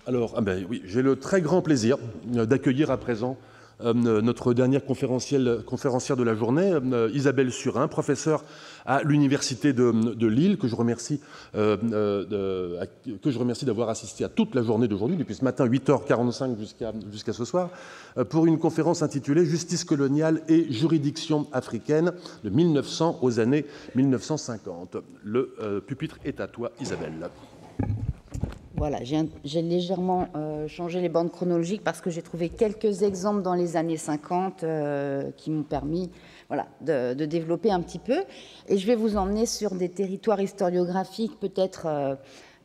Alors, oui, j'ai le très grand plaisir d'accueillir à présent notre dernière conférencière de la journée, Isabelle Surin, professeure à l'Université de Lille, que je remercie d'avoir assisté à toute la journée d'aujourd'hui, depuis ce matin 8h45 jusqu'à ce soir, pour une conférence intitulée « Justice coloniale et juridiction africaine de 1900 aux années 1950 ». Le pupitre est à toi, Isabelle. Voilà, j'ai légèrement changé les bandes chronologiques parce que j'ai trouvé quelques exemples dans les années 50 qui m'ont permis de développer un petit peu. Et je vais vous emmener sur des territoires historiographiques peut-être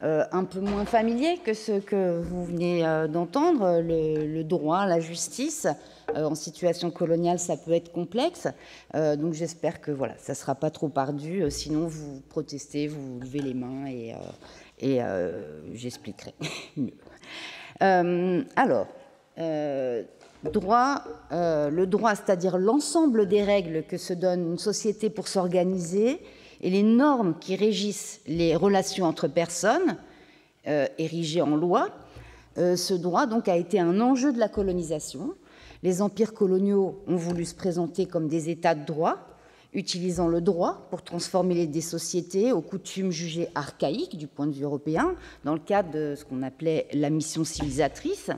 un peu moins familiers que ceux que vous venez d'entendre. Le droit, la justice, en situation coloniale, ça peut être complexe. Donc j'espère que ça ne sera pas trop ardu. Sinon, vous protestez, vous levez les mains et j'expliquerai mieux. Le droit, c'est-à-dire l'ensemble des règles que se donne une société pour s'organiser et les normes qui régissent les relations entre personnes, érigées en loi. Ce droit donc a été un enjeu de la colonisation. Les empires coloniaux ont voulu se présenter comme des États de droit, utilisant le droit pour transformer des sociétés aux coutumes jugées archaïques du point de vue européen, dans le cadre de ce qu'on appelait la mission civilisatrice.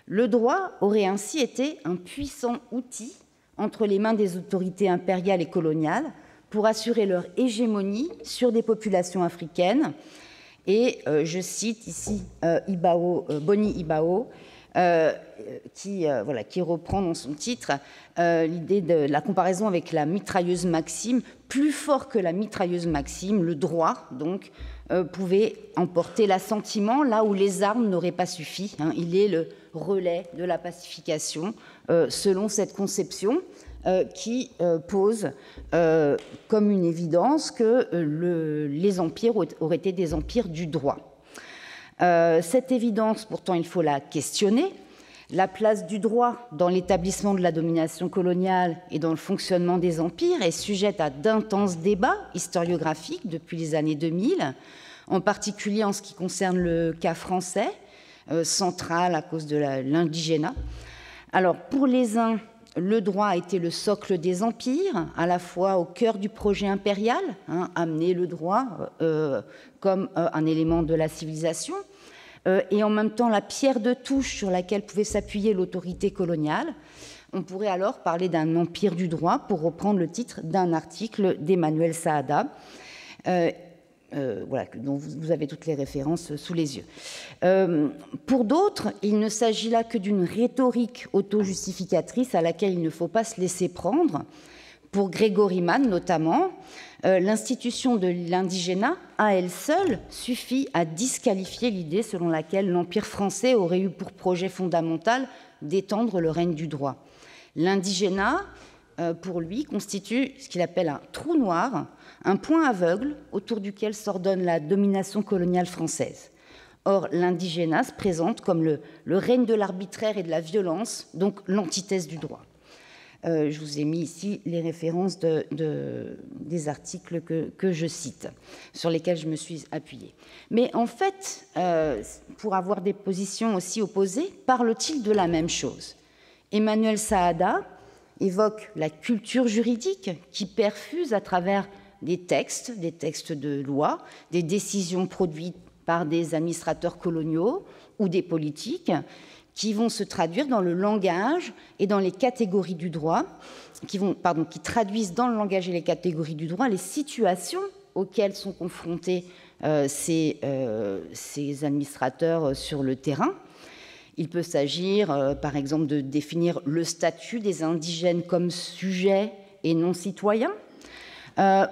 Le droit aurait ainsi été un puissant outil entre les mains des autorités impériales et coloniales pour assurer leur hégémonie sur des populations africaines. Et je cite ici Boni Ibao, qui reprend dans son titre l'idée de la comparaison avec la mitrailleuse Maxime. Plus fort que la mitrailleuse Maxime, le droit donc pouvait emporter l'assentiment là où les armes n'auraient pas suffi. Il est le relais de la pacification selon cette conception qui pose comme une évidence que les empires auraient été des empires du droit. Cette évidence, pourtant, il faut la questionner. La place du droit dans l'établissement de la domination coloniale et dans le fonctionnement des empires est sujette à d'intenses débats historiographiques depuis les années 2000, en particulier en ce qui concerne le cas français, central à cause de l'indigénat. Alors, pour les uns, le droit a été le socle des empires, à la fois au cœur du projet impérial, amener le droit comme un élément de la civilisation, et en même temps la pierre de touche sur laquelle pouvait s'appuyer l'autorité coloniale. On pourrait alors parler d'un empire du droit, pour reprendre le titre d'un article d'Emmanuel Saada, dont vous avez toutes les références sous les yeux. Pour d'autres, il ne s'agit là que d'une rhétorique auto-justificatrice à laquelle il ne faut pas se laisser prendre. Pour Gregory Mann, notamment, l'institution de l'indigénat, à elle seule, suffit à disqualifier l'idée selon laquelle l'Empire français aurait eu pour projet fondamental d'étendre le règne du droit. L'indigénat, pour lui, constitue ce qu'il appelle un trou noir, un point aveugle autour duquel s'ordonne la domination coloniale française. Or, l'indigénat se présente comme le règne de l'arbitraire et de la violence, donc l'antithèse du droit. Je vous ai mis ici les références des articles que je cite, sur lesquels je me suis appuyée. Mais en fait, pour avoir des positions aussi opposées, parle-t-il de la même chose? Emmanuel Saada évoque la culture juridique qui perfuse à travers des textes de loi, des décisions produites par des administrateurs coloniaux ou des politiques, qui vont se traduire dans le langage et dans les catégories du droit, qui traduisent dans le langage et les catégories du droit les situations auxquelles sont confrontés ces administrateurs sur le terrain. Il peut s'agir, par exemple, de définir le statut des indigènes comme sujets et non citoyens,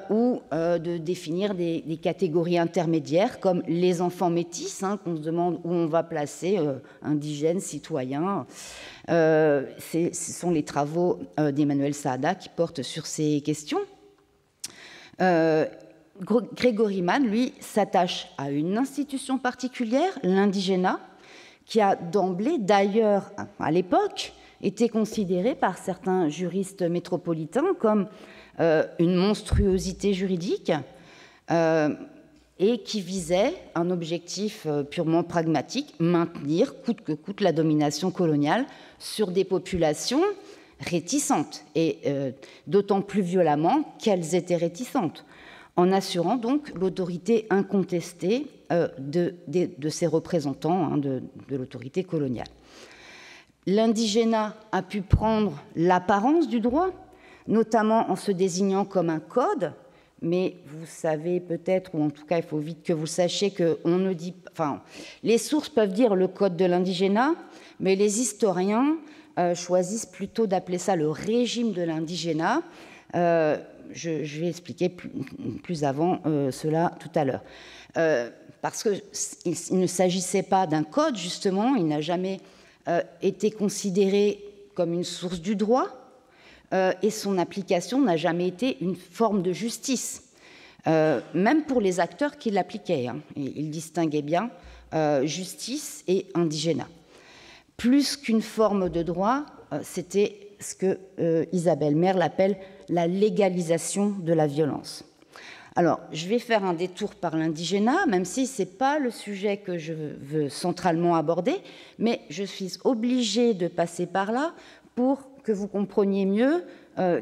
ou de définir des catégories intermédiaires comme les enfants métis, qu'on se demande où on va placer indigènes, citoyens. Ce sont les travaux d'Emmanuel Saada qui portent sur ces questions. Gregory Mann, lui, s'attache à une institution particulière, l'indigénat, qui a d'emblée, d'ailleurs, à l'époque, été considéré par certains juristes métropolitains comme une monstruosité juridique, et qui visait un objectif purement pragmatique, maintenir coûte que coûte la domination coloniale sur des populations réticentes, et d'autant plus violemment qu'elles étaient réticentes, en assurant donc l'autorité incontestée de ses représentants, de l'autorité coloniale. L'indigénat a pu prendre l'apparence du droit, notamment en se désignant comme un code, mais vous savez peut-être, ou en tout cas il faut vite que vous sachiez qu'on ne dit, enfin, les sources peuvent dire le code de l'indigénat, mais les historiens choisissent plutôt d'appeler ça le régime de l'indigénat. Je vais expliquer plus avant cela tout à l'heure. Parce qu'il ne s'agissait pas d'un code, justement, il n'a jamais été considéré comme une source du droit, et son application n'a jamais été une forme de justice, même pour les acteurs qui l'appliquaient. Il distinguait bien justice et indigénat. Plus qu'une forme de droit, c'était ce que Isabelle Merle appelle la légalisation de la violence. Alors, je vais faire un détour par l'indigénat, même si ce n'est pas le sujet que je veux centralement aborder, mais je suis obligée de passer par là pour que vous compreniez mieux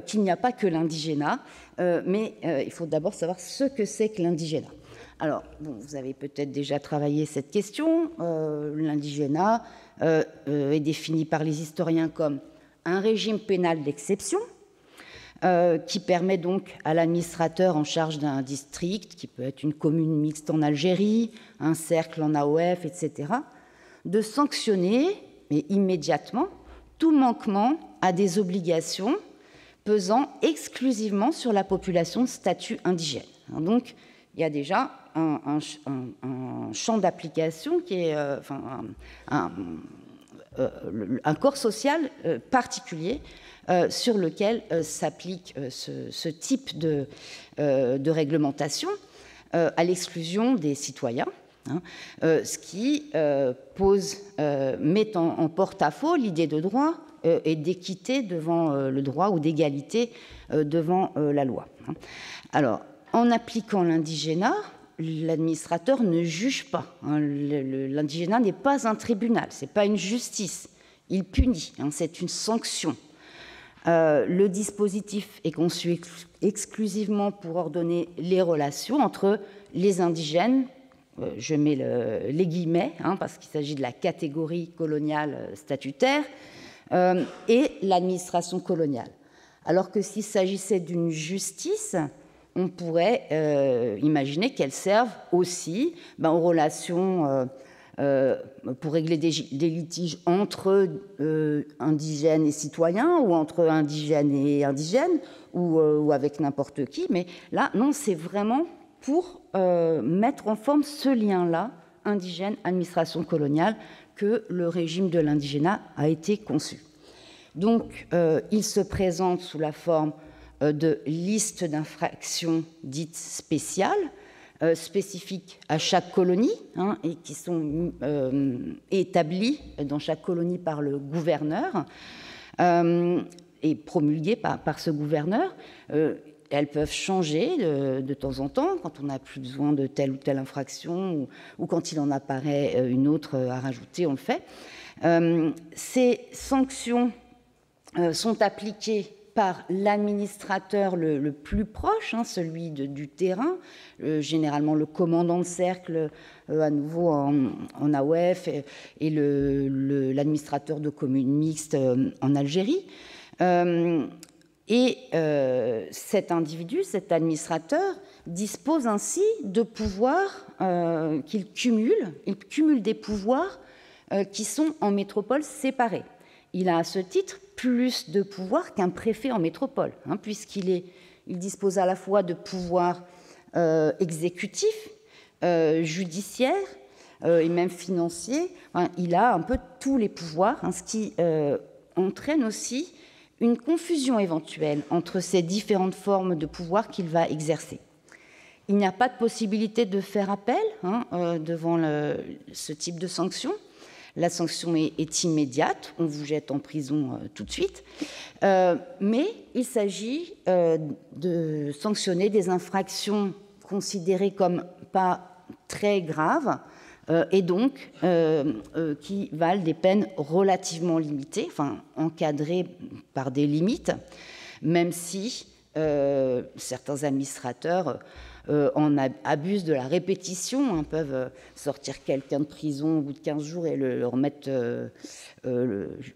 qu'il n'y a pas que l'indigénat, mais il faut d'abord savoir ce que c'est que l'indigénat. Alors, bon, vous avez peut-être déjà travaillé cette question. L'indigénat est défini par les historiens comme un régime pénal d'exception, qui permet donc à l'administrateur en charge d'un district, qui peut être une commune mixte en Algérie, un cercle en AOF, etc., de sanctionner, mais immédiatement, tout manquement à des obligations pesant exclusivement sur la population de statut indigène. Donc, il y a déjà un champ d'application qui est un corps social particulier sur lequel s'applique ce type de réglementation à l'exclusion des citoyens, ce qui met en porte-à-faux l'idée de droit et d'équité devant le droit ou d'égalité devant la loi. Alors, en appliquant l'indigénat, l'administrateur ne juge pas. L'indigénat n'est pas un tribunal, ce n'est pas une justice. Il punit, c'est une sanction. Le dispositif est conçu exclusivement pour ordonner les relations entre les indigènes, je mets les guillemets, parce qu'il s'agit de la catégorie coloniale statutaire, et l'administration coloniale. Alors que s'il s'agissait d'une justice, on pourrait imaginer qu'elle serve aussi aux relations pour régler des litiges entre indigènes et citoyens, ou entre indigènes et indigènes, ou avec n'importe qui. Mais là, non, c'est vraiment pour mettre en forme ce lien-là, indigène-administration coloniale, que le régime de l'indigénat a été conçu. Donc, il se présente sous la forme de listes d'infractions dites spéciales, spécifiques à chaque colonie, et qui sont établies dans chaque colonie par le gouverneur et promulguées par ce gouverneur. Elles peuvent changer de temps en temps, quand on n'a plus besoin de telle ou telle infraction, ou quand il en apparaît une autre à rajouter, on le fait. Ces sanctions sont appliquées par l'administrateur le plus proche, celui du terrain, généralement le commandant de cercle, à nouveau en AOF, et l'administrateur de communes mixtes en Algérie. Et cet individu, cet administrateur, dispose ainsi de pouvoirs qu'il cumule. Il cumule des pouvoirs qui sont en métropole séparés. Il a à ce titre plus de pouvoirs qu'un préfet en métropole, puisqu'il dispose à la fois de pouvoirs exécutifs, judiciaires et même financiers. Il a un peu tous les pouvoirs, ce qui entraîne aussi une confusion éventuelle entre ces différentes formes de pouvoir qu'il va exercer. Il n'y a pas de possibilité de faire appel devant ce type de sanction. La sanction est immédiate, on vous jette en prison tout de suite, mais il s'agit de sanctionner des infractions considérées comme pas très graves, et donc qui valent des peines relativement limitées, enfin encadrées par des limites, même si certains administrateurs en abusent de la répétition, hein, peuvent sortir quelqu'un de prison au bout de 15 jours et le remettre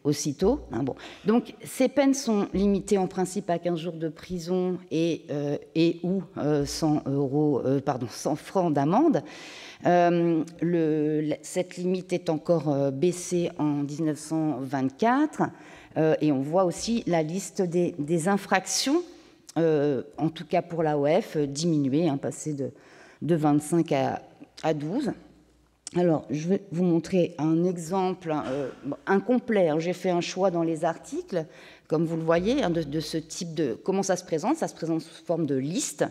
aussitôt. Hein, bon. Donc ces peines sont limitées en principe à 15 jours de prison et ou 100 francs d'amende. Cette limite est encore baissée en 1924 et on voit aussi la liste des infractions, en tout cas pour l'AOF, diminuer, hein, passer de 25 à 12. Alors, je vais vous montrer un exemple incomplet. J'ai fait un choix dans les articles, comme vous le voyez, hein, de ce type de... Comment ça se présente? Ça se présente sous forme de liste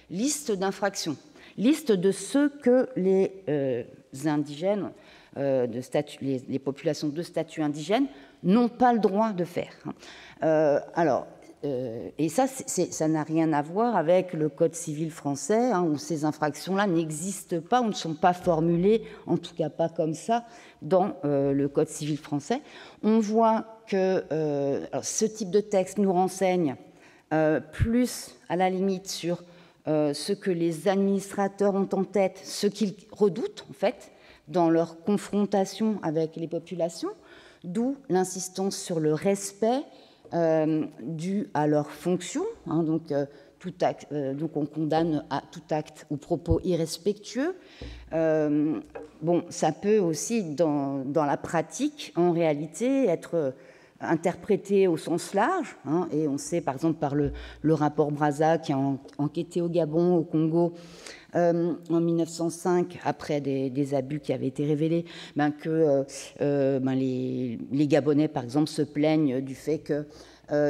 d'infractions. Liste de ce que les indigènes, les populations de statut indigène n'ont pas le droit de faire. Et ça n'a rien à voir avec le Code civil français, hein, où ces infractions-là n'existent pas ou ne sont pas formulées, en tout cas pas comme ça, dans le Code civil français. On voit que ce type de texte nous renseigne plus, à la limite, sur ce que les administrateurs ont en tête, ce qu'ils redoutent, en fait, dans leur confrontation avec les populations, d'où l'insistance sur le respect dû à leur fonction, hein, donc on condamne à tout acte ou propos irrespectueux. Bon, ça peut aussi, dans la pratique, en réalité, être interprété au sens large, hein, et on sait, par exemple, par le rapport Brazza qui a enquêté au Gabon, au Congo, en 1905, après des abus qui avaient été révélés, que les Gabonais, par exemple, se plaignent du fait que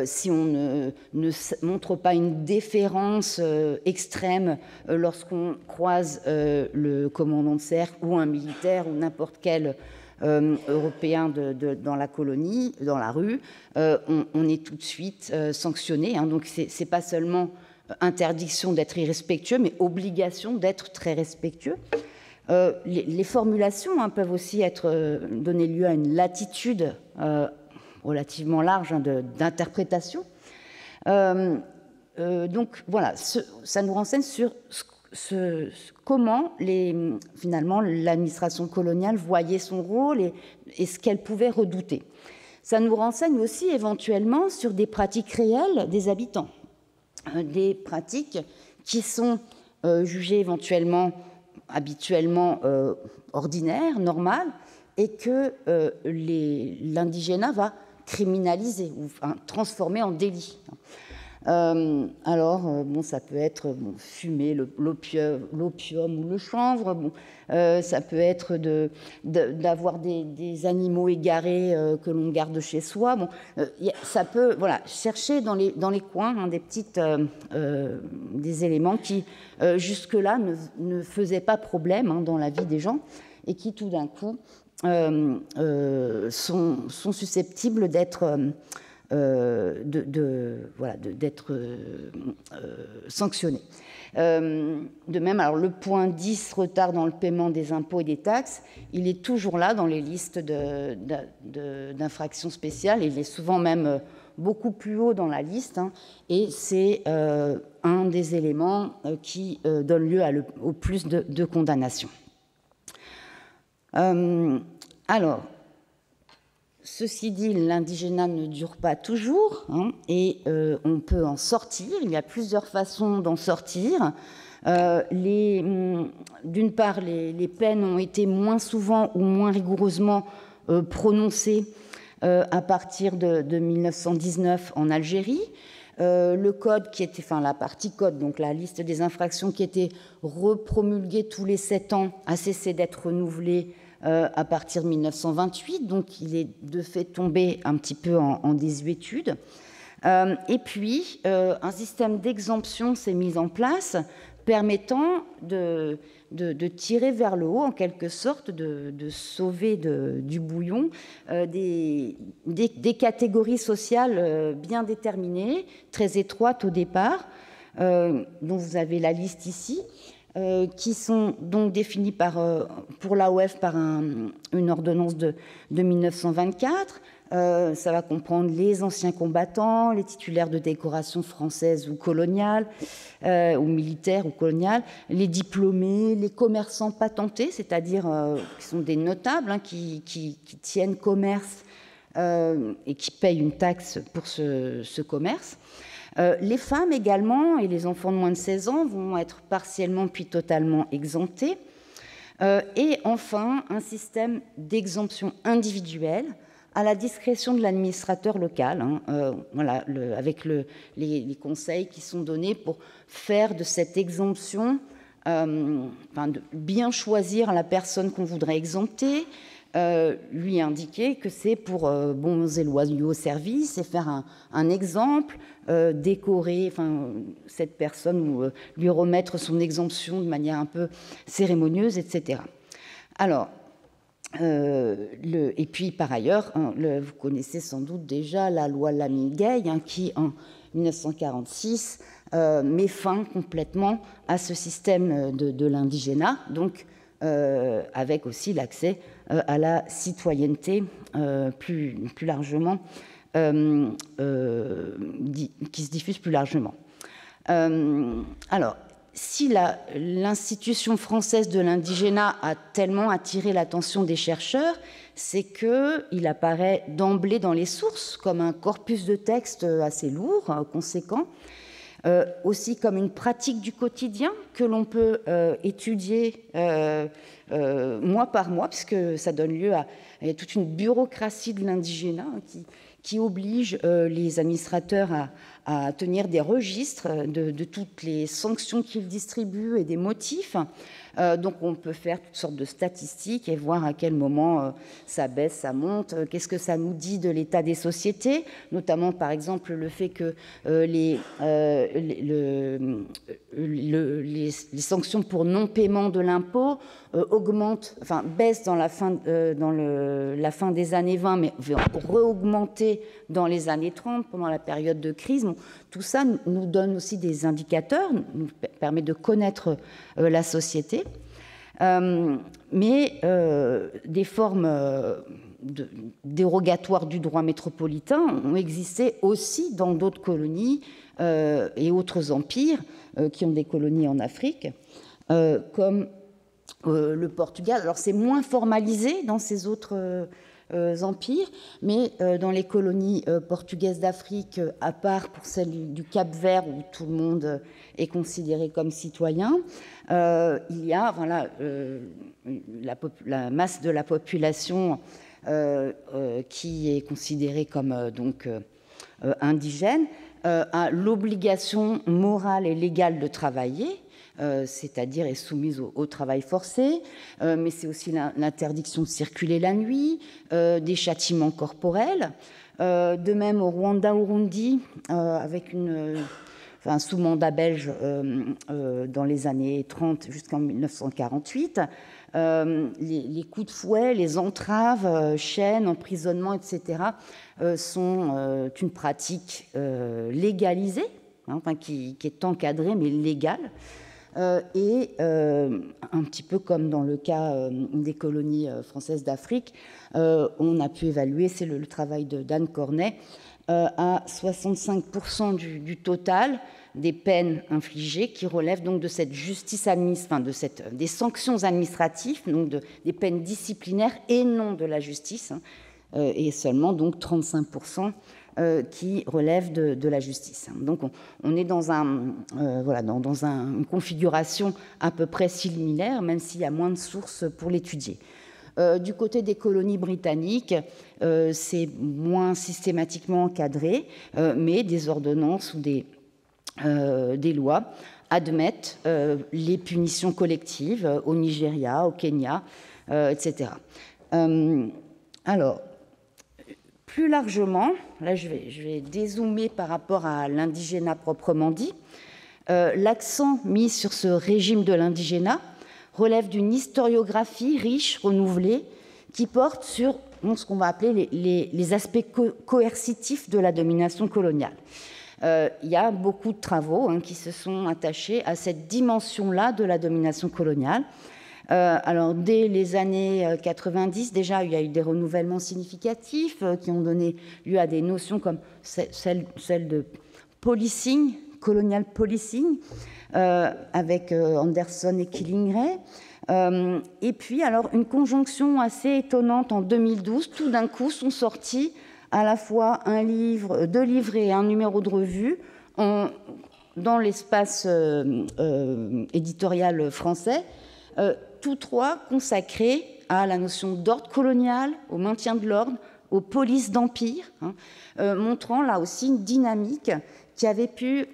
si on ne montre pas une déférence extrême lorsqu'on croise le commandant de cercle ou un militaire ou n'importe quel Européen dans la colonie, dans la rue, on est tout de suite sanctionné. Hein, donc c'est pas seulement interdiction d'être irrespectueux, mais obligation d'être très respectueux. Les formulations, hein, peuvent aussi donner lieu à une latitude relativement large, hein, d'interprétation. Donc voilà, ça nous renseigne sur comment finalement l'administration coloniale voyait son rôle et ce qu'elle pouvait redouter. Ça nous renseigne aussi éventuellement sur des pratiques réelles des habitants, des pratiques qui sont jugées habituellement ordinaires, normales, et que l'indigénat va criminaliser ou transformer en délit. Ça peut être fumer l'opium ou le chanvre, ça peut être d'avoir des animaux égarés que l'on garde chez soi. Ça peut chercher dans les coins, hein, des éléments qui jusque-là ne faisaient pas problème, hein, dans la vie des gens et qui tout d'un coup sont susceptibles d'être sanctionnés. De même, alors le point 10, retard dans le paiement des impôts et des taxes, il est toujours là dans les listes d'infractions spéciales, il est souvent même beaucoup plus haut dans la liste, hein, et c'est un des éléments qui donne lieu au plus de condamnations. Alors, ceci dit, l'indigénat ne dure pas toujours, hein, et on peut en sortir. Il y a plusieurs façons d'en sortir. D'une part, les peines ont été moins souvent ou moins rigoureusement prononcées à partir de 1919 en Algérie. Le code la partie code, donc la liste des infractions qui était repromulguée tous les 7 ans, a cessé d'être renouvelée à partir de 1928, donc il est de fait tombé un petit peu en désuétude. Et puis, un système d'exemption s'est mis en place permettant de tirer vers le haut, en quelque sorte, de sauver du bouillon des catégories sociales bien déterminées, très étroites au départ, dont vous avez la liste ici, qui sont donc définis pour l'AOF par une ordonnance de 1924. Ça va comprendre les anciens combattants, les titulaires de décorations françaises ou coloniales, ou militaires ou coloniales, les diplômés, les commerçants patentés, c'est-à-dire qui sont des notables, hein, qui tiennent commerce et qui payent une taxe pour ce commerce. Les femmes également et les enfants de moins de 16 ans vont être partiellement puis totalement exemptés. Et enfin, un système d'exemption individuelle à la discrétion de l'administrateur local, hein, voilà, avec les conseils qui sont donnés pour faire de cette exemption, de bien choisir la personne qu'on voudrait exempter, lui indiquer que c'est pour bons et loyaux services et faire un exemple, décorer cette personne ou lui remettre son exemption de manière un peu cérémonieuse, etc. Alors, et puis par ailleurs, hein, vous connaissez sans doute déjà la loi Lamy-Gay, hein, qui en 1946 met fin complètement à ce système de l'indigénat, donc avec aussi l'accès à la citoyenneté plus largement, qui se diffuse plus largement. Alors, si l'institution française de l'indigénat a tellement attiré l'attention des chercheurs, c'est qu'il apparaît d'emblée dans les sources comme un corpus de textes assez lourd, conséquent, aussi comme une pratique du quotidien que l'on peut étudier mois par mois, puisque ça donne lieu à toute une bureaucratie de l'indigénat qui oblige les administrateurs à tenir des registres de toutes les sanctions qu'ils distribuent et des motifs. Donc on peut faire toutes sortes de statistiques et voir à quel moment ça baisse, ça monte, qu'est-ce que ça nous dit de l'état des sociétés, notamment par exemple le fait que les sanctions pour non-paiement de l'impôt baissent dans la fin des années 20, mais vont re-augmenter dans les années 30, pendant la période de crise. Bon, tout ça nous donne aussi des indicateurs, nous permet de connaître la société. Mais des formes dérogatoires du droit métropolitain ont existé aussi dans d'autres colonies et autres empires qui ont des colonies en Afrique, comme le Portugal. Alors c'est moins formalisé dans ces autres empires, mais dans les colonies portugaises d'Afrique, à part pour celle du Cap-Vert où tout le monde est considéré comme citoyen, il y a la masse de la population qui est considérée comme indigène, a l'obligation morale et légale de travailler, c'est-à-dire est soumise au travail forcé, mais c'est aussi l'interdiction de circuler la nuit, des châtiments corporels. De même au Rwanda-Urundi, avec sous mandat belge dans les années 30 jusqu'en 1948, les coups de fouet, les entraves, chaînes, emprisonnements, etc., sont une pratique légalisée, qui est encadrée mais légale. Et un petit peu comme dans le cas des colonies françaises d'Afrique, on a pu évaluer, c'est le travail d'Anne Cornet, à 65% du total des peines infligées qui relèvent donc de cette justice administrative, des sanctions administratives, donc des peines disciplinaires et non de la justice, et seulement donc 35% qui relèvent de la justice. Donc on est dans une configuration à peu près similaire, même s'il y a moins de sources pour l'étudier. Du côté des colonies britanniques, c'est moins systématiquement encadré, mais des ordonnances ou des lois admettent les punitions collectives au Nigeria, au Kenya, etc. Alors, plus largement, là je vais dézoomer par rapport à l'indigénat proprement dit, l'accent mis sur ce régime de l'indigénat relève d'une historiographie riche, renouvelée, qui porte sur ce qu'on va appeler les aspects coercitifs de la domination coloniale. Il y a beaucoup de travaux qui se sont attachés à cette dimension-là de la domination coloniale. Alors, dès les années 90, déjà, il y a eu des renouvellements significatifs qui ont donné lieu à des notions comme celle de policing, colonial policing, avec Anderson et Killingray. Et puis, alors, une conjonction assez étonnante en 2012, tout d'un coup sont sortis à la fois deux livres et un numéro de revue dans l'espace éditorial français, tous trois consacrés à la notion d'ordre colonial, au maintien de l'ordre, aux polices d'empire, montrant là aussi une dynamique qui avait pu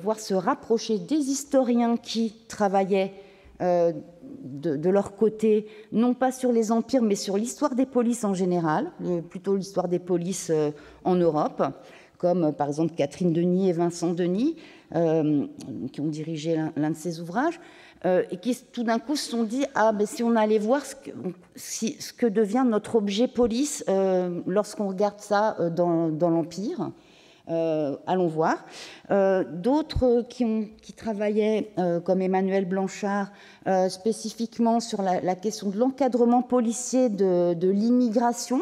voir se rapprocher des historiens qui travaillaient de leur côté, non pas sur les empires, mais sur l'histoire des polices en général, plutôt l'histoire des polices en Europe, comme par exemple Catherine Denis et Vincent Denis, qui ont dirigé l'un de ces ouvrages, et qui tout d'un coup se sont dit « Ah, ben, si on allait voir ce que devient notre objet police lorsqu'on regarde ça dans l'Empire ». Allons voir. D'autres qui travaillaient, comme Emmanuel Blanchard, spécifiquement sur la question de l'encadrement policier de l'immigration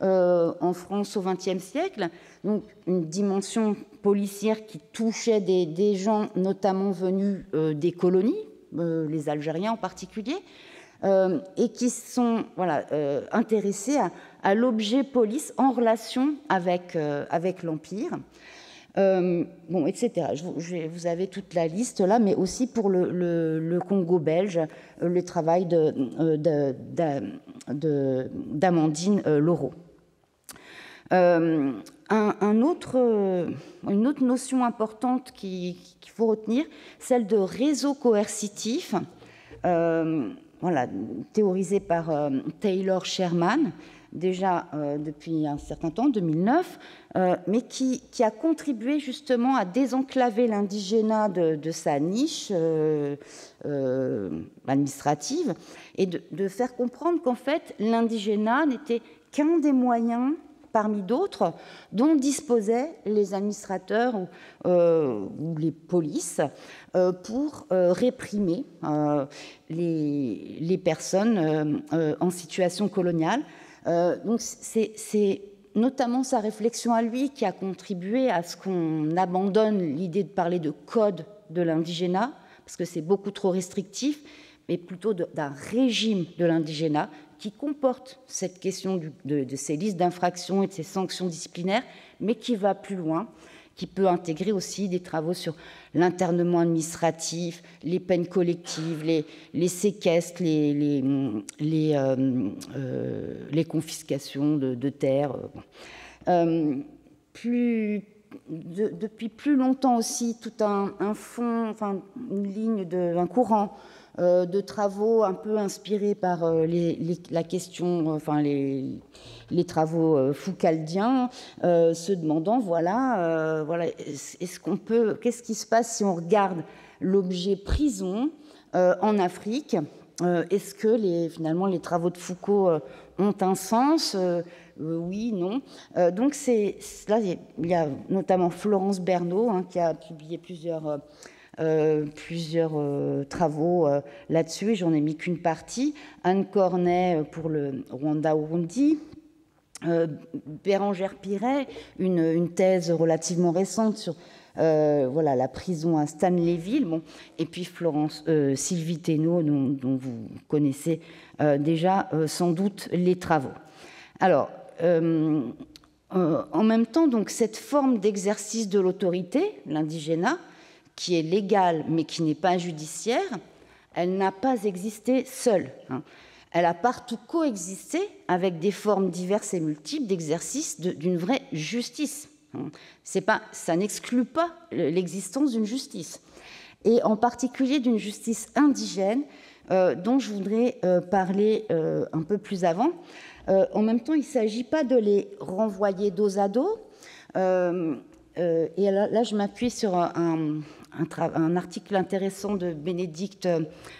en France au XXe siècle, donc une dimension policière qui touchait des gens notamment venus des colonies, les Algériens en particulier, et qui sont intéressés à l'objet police en relation avec l'Empire, etc. Vous avez toute la liste là, mais aussi pour le Congo belge, le travail d'Amandine Laureau. Une autre notion importante qu'il faut retenir, celle de réseau coercitif, théorisé par Taylor Sherman, déjà depuis un certain temps, 2009, mais qui a contribué justement à désenclaver l'indigénat de sa niche administrative et de faire comprendre qu'en fait, l'indigénat n'était qu'un des moyens parmi d'autres dont disposaient les administrateurs ou les polices pour réprimer les personnes en situation coloniale. Donc c'est notamment sa réflexion à lui qui a contribué à ce qu'on abandonne l'idée de parler de code de l'indigénat, parce que c'est beaucoup trop restrictif, mais plutôt d'un régime de l'indigénat qui comporte cette question de ces listes d'infractions et de ces sanctions disciplinaires, mais qui va plus loin, qui peut intégrer aussi des travaux sur l'internement administratif, les peines collectives, les séquestres, les confiscations de terres. Depuis plus longtemps aussi, tout un fond, une ligne, un courant de travaux un peu inspirés par la question, les travaux foucaldiens, se demandant, qu'est-ce qui se passe si on regarde l'objet prison en Afrique? Est-ce que finalement les travaux de Foucault ont un sens? Oui, non. Donc là, il y a notamment Florence Berneau qui a publié plusieurs travaux là-dessus, j'en ai mis qu'une partie. Anne Cornet pour le Rwanda-Urundi, Bérangère Piret, une thèse relativement récente sur la prison à Stanleyville, et puis Sylvie Thénault, dont vous connaissez déjà sans doute les travaux. Alors, en même temps, donc, cette forme d'exercice de l'autorité, l'indigénat, qui est légale mais qui n'est pas judiciaire, elle n'a pas existé seule. Elle a partout coexisté avec des formes diverses et multiples d'exercice d'une vraie justice. Ça n'exclut pas l'existence d'une justice, et en particulier d'une justice indigène dont je voudrais parler un peu plus avant. En même temps, il ne s'agit pas de les renvoyer dos à dos. Et là, je m'appuie sur un article intéressant de Bénédicte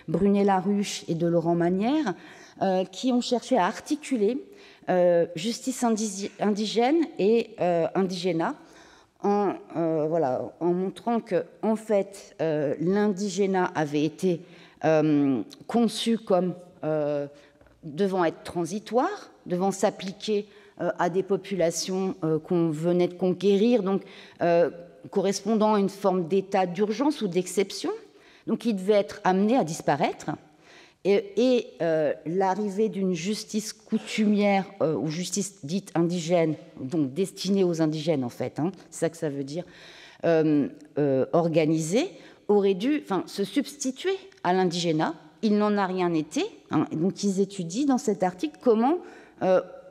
Brunet-Laruche et de Laurent Manière, qui ont cherché à articuler justice indigène et indigénat en montrant que, en fait, l'indigénat avait été conçu comme devant être transitoire, devant s'appliquer à des populations qu'on venait de conquérir, donc correspondant à une forme d'état d'urgence ou d'exception, donc il devait être amené à disparaître. Et l'arrivée d'une justice coutumière ou justice dite indigène, donc destinée aux indigènes en fait, c'est ça que ça veut dire, organisée, aurait dû se substituer à l'indigénat. Il n'en a rien été. Donc ils étudient dans cet article comment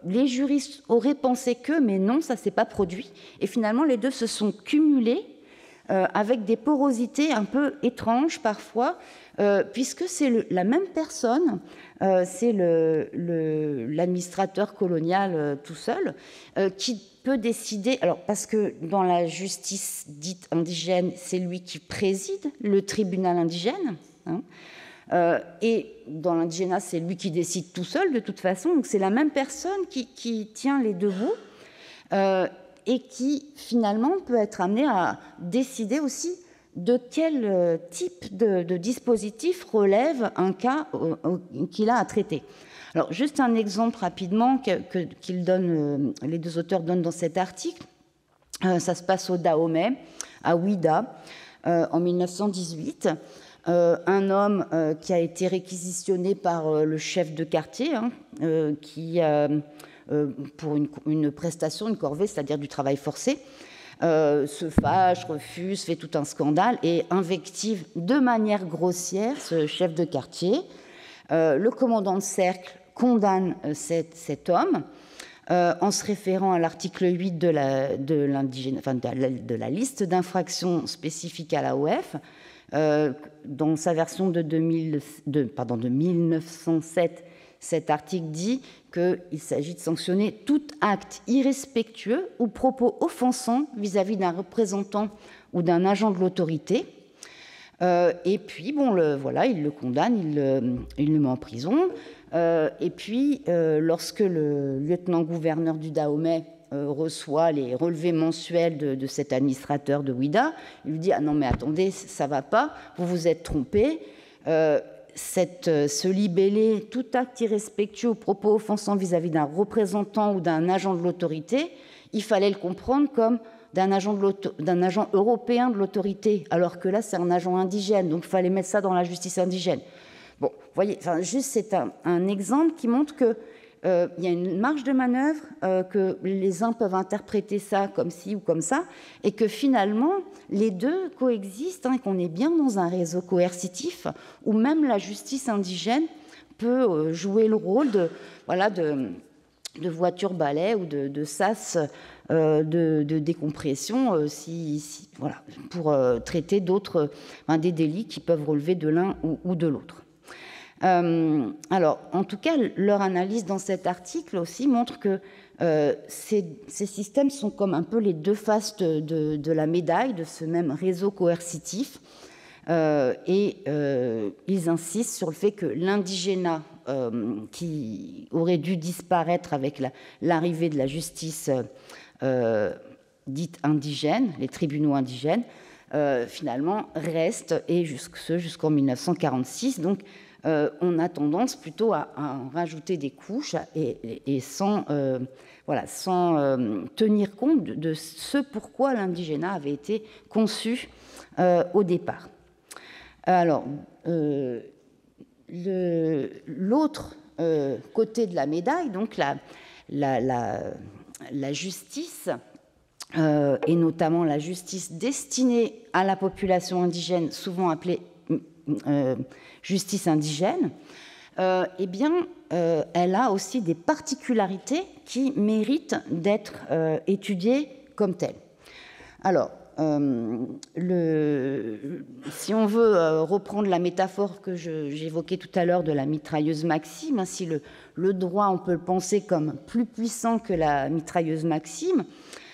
les juristes auraient pensé que, mais non, ça ne s'est pas produit. Et finalement, les deux se sont cumulés avec des porosités un peu étranges parfois, puisque c'est la même personne, c'est l'administrateur colonial tout seul, qui peut décider, alors parce que dans la justice dite indigène, c'est lui qui préside le tribunal indigène, et dans l'indigénat, c'est lui qui décide tout seul de toute façon, donc c'est la même personne qui tient les deux bouts, et qui finalement peut être amené à décider aussi de quel type de dispositif relève un cas qu'il a à traiter. Alors, juste un exemple rapidement qu'ils donnent, les deux auteurs donnent dans cet article. Ça se passe au Dahomey, à Ouida, en 1918. Un homme qui a été réquisitionné par le chef de quartier, qui pour une prestation, une corvée, c'est-à-dire du travail forcé, se fâche, refuse, fait tout un scandale et invective de manière grossière ce chef de quartier. Le commandant de cercle condamne cet homme en se référant à l'article 8 de la liste d'infractions spécifiques à l'AOF. Dans sa version de 1907, cet article dit qu'il s'agit de sanctionner tout acte irrespectueux ou propos offensant vis-à-vis d'un représentant ou d'un agent de l'autorité. Et puis, il le condamne, il le met en prison. Et puis, lorsque le lieutenant-gouverneur du Dahomey reçoit les relevés mensuels de cet administrateur de Ouida, il lui dit « Ah non, mais attendez, ça ne va pas, vous vous êtes trompé. Ce libellé, tout acte irrespectueux ou propos offensant vis-à-vis d'un représentant ou d'un agent de l'autorité, il fallait le comprendre comme d'un agent européen de l'autorité, alors que là, c'est un agent indigène, donc il fallait mettre ça dans la justice indigène. » Bon, vous voyez, juste c'est un exemple qui montre qu'il y a une marge de manœuvre, que les uns peuvent interpréter ça comme ci ou comme ça, et que finalement, les deux coexistent, et qu'on est bien dans un réseau coercitif où même la justice indigène peut jouer le rôle de voiture-balai ou de sas de décompression pour traiter des délits qui peuvent relever de l'un ou de l'autre. Alors, en tout cas, leur analyse dans cet article aussi montre que ces systèmes sont comme un peu les deux faces de la médaille de ce même réseau coercitif, et ils insistent sur le fait que l'indigénat qui aurait dû disparaître avec l'arrivée de la justice dite indigène, les tribunaux indigènes, finalement reste, et jusqu'en 1946, donc on a tendance plutôt à en rajouter des couches et sans tenir compte de ce pourquoi l'indigénat avait été conçu au départ. Alors, l'autre côté de la médaille, donc la justice, et notamment la justice destinée à la population indigène, souvent appelée justice indigène, elle a aussi des particularités qui méritent d'être étudiées comme telles. Alors, si on veut reprendre la métaphore que j'évoquais tout à l'heure de la mitrailleuse Maxime, si le droit, on peut le penser comme plus puissant que la mitrailleuse Maxime,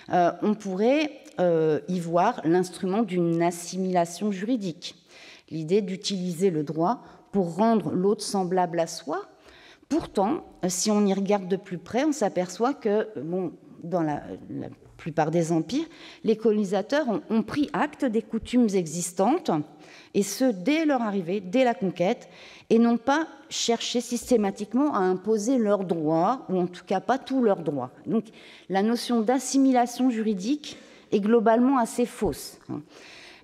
on pourrait y voir l'instrument d'une assimilation juridique. L'idée d'utiliser le droit pour rendre l'autre semblable à soi. Pourtant, si on y regarde de plus près, on s'aperçoit que, dans la plupart des empires, les colonisateurs ont pris acte des coutumes existantes, et ce, dès leur arrivée, dès la conquête, et n'ont pas cherché systématiquement à imposer leurs droits, ou en tout cas pas tous leurs droits. Donc la notion d'assimilation juridique est globalement assez fausse.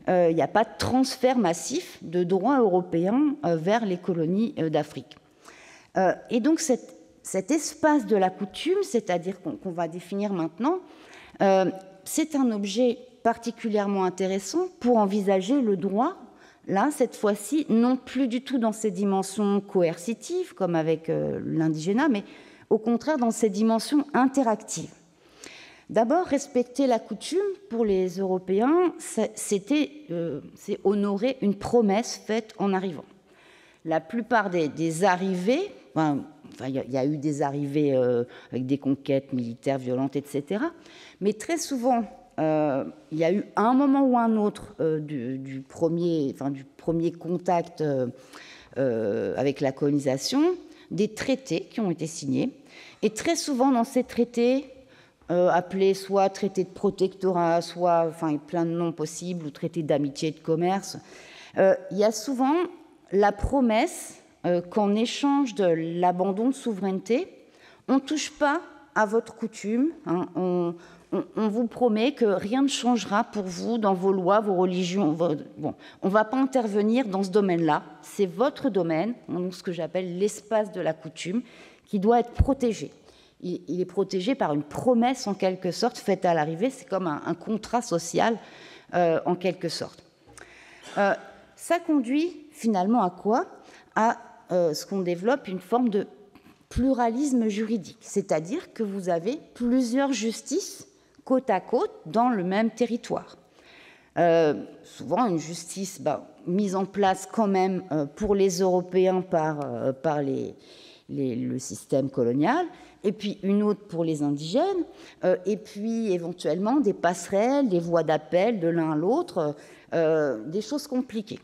Il n'y a pas de transfert massif de droits européens vers les colonies d'Afrique. Et donc cet espace de la coutume, c'est-à-dire qu'on va définir maintenant, c'est un objet particulièrement intéressant pour envisager le droit, là, cette fois-ci, non plus du tout dans ses dimensions coercitives, comme avec l'indigénat, mais au contraire dans ses dimensions interactives. D'abord, respecter la coutume, pour les Européens, c'est honorer une promesse faite en arrivant. La plupart des arrivées, il y a eu des arrivées avec des conquêtes militaires violentes, etc., mais très souvent, il y a eu à un moment ou un autre du premier contact avec la colonisation, des traités qui ont été signés. Et très souvent, dans ces traités, appelés soit traités de protectorat, soit plein de noms possibles, ou traités d'amitié et de commerce, il y a souvent la promesse qu'en échange de l'abandon de souveraineté, on ne touche pas à votre coutume, on vous promet que rien ne changera pour vous dans vos lois, vos religions. Bon, on ne va pas intervenir dans ce domaine-là. C'est votre domaine, ce que j'appelle l'espace de la coutume, qui doit être protégé. Il est protégé par une promesse, en quelque sorte, faite à l'arrivée. C'est comme un contrat social, en quelque sorte. Ça conduit finalement à quoi ? À ce qu'on développe une forme de pluralisme juridique, c'est-à-dire que vous avez plusieurs justices côte à côte dans le même territoire. Souvent une justice mise en place quand même pour les Européens par le système colonial, et puis une autre pour les indigènes, et puis éventuellement des passerelles, des voies d'appel de l'un à l'autre, des choses compliquées.